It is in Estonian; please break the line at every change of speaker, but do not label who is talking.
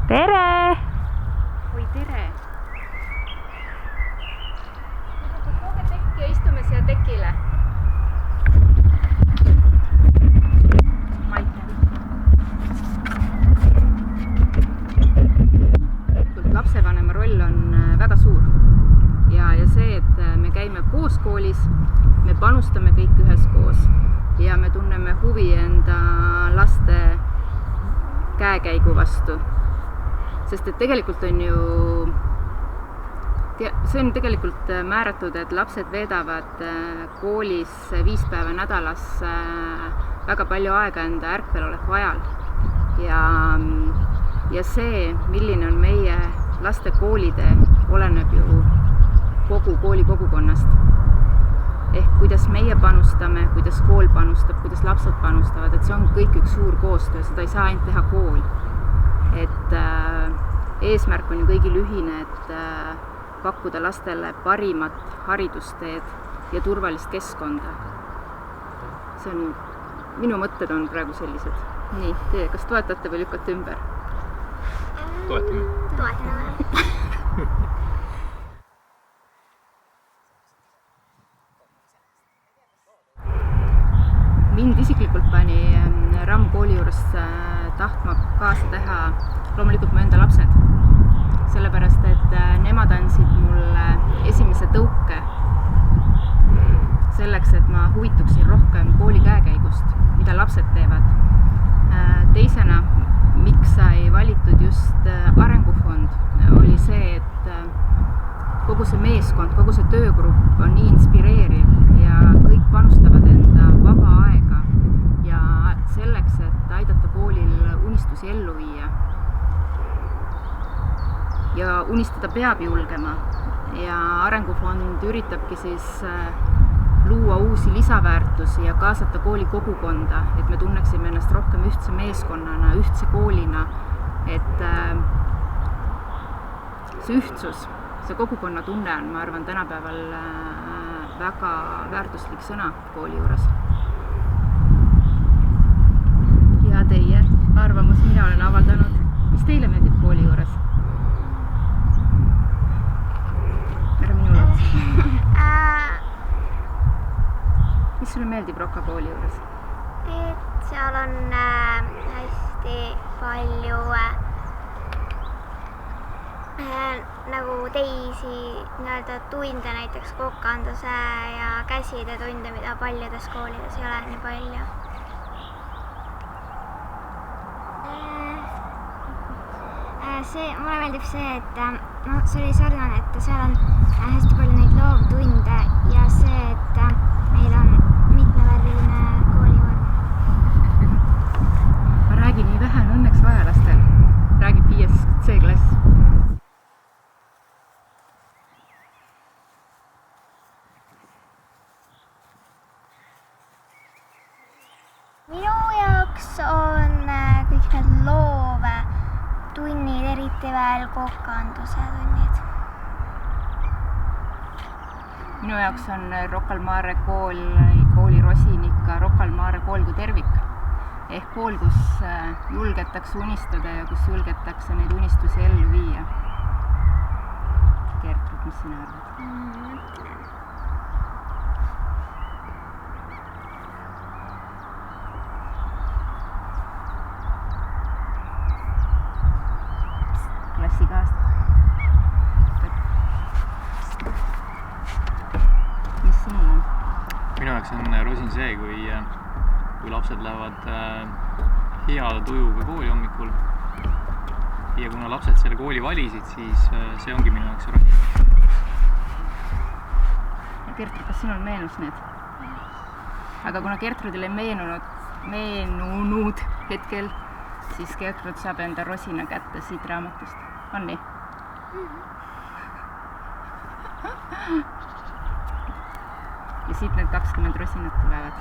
tere!
Oi, tere! Tooge tekki ja istume siia tekile. Lapsevanema roll on väga suur ja see, et me käime koos koolis, me panustame kõik üheskoos ja me tunneme huvi enda laste käekäigu vastu. Sest et tegelikult on ju, see on tegelikult määratud, et lapsed veedavad koolis 5 päeva nädalas väga palju aega enda ärkveloleku ajal. Ja see, milline on meie laste koolitee, oleneb ju kogu kooli kogukonnast. Ehk kuidas meie panustame, kuidas kool panustab, kuidas lapsed panustavad, et see on kõik üks suur koostöö, seda ei saa ainult teha kool. Et eesmärk on ju kõigil ühine, et pakkuda lastele parimat haridusteed ja turvalist keskkonda. See on, minu mõtted on praegu sellised. Nii, teie, kas toetate või lükkate ümber?
Toetame.
Mind isiklikult pani RAM kooli juures tahtma kaasa teha loomulikult mu enda lapsed. Sellepärast, et nemad andsid mulle esimese tõuke selleks, et ma huvituksin rohkem kooli käekäigust, mida lapsed teevad. Teisena, miks sai valitud just arengufond, oli see, et kogu see meeskond, kogu see töögrupp on nii inspireeriv ja kõik panustavad enda vaba aega ja selleks, et aidata koolil unistusi ellu viia. Ja unistada peab julgema ja arengufond üritabki siis luua uusi lisaväärtusi ja kaasata kooli kogukonda, et me tunneksime ennast rohkem ühtse meeskonnana, ühtse koolina, et see ühtsus, see kogukonna tunne on, ma arvan, tänapäeval väga väärtuslik sõna kooli juures. Ja teie arvamus, mina olen avaldanud. Mis teile meeldib kooli juures? Ära minule otsa. Mis sulle meeldib Rocca kooli juures?
Et seal on hästi palju nagu teisi tunde, näiteks kokanduse ja käside tunde, mida paljudes koolides ei ole nii palju. Mulle meeldib see, et see oli sarnane, et seal on hästi palju neid loovtunde ja see, et meil on mitmevärviline koolivorm.
Ma räägin nii vähe, on õnneks vaja lastel. Räägib 5. C-klass.
Minu jaoks on kõik need loove tunnid, eriti veel kokanduse tunnid.
Minu jaoks on Rocca al Mare kooli rosin ikka Rocca al Mare kool kui tervik. Ehk kool, kus julgetakse unistada ja kus julgetakse neid unistusi ellu viia. Gertrud, mis sina arvad? Klassikaast. Mis sinul on?
Minu jaoks on rosin see, kui lapsed lähevad hea tujuga kooli hommikul ja kuna lapsed selle kooli valisid, siis see ongi minu jaoks rosin.
Gertrud, kas sinul meenus need? Aga kuna Gertrudil ei meenunud hetkel, siis Gertrud saab enda rosina kätte siit raamatust. On nii? Ja siit need 20 rosinat tulevad.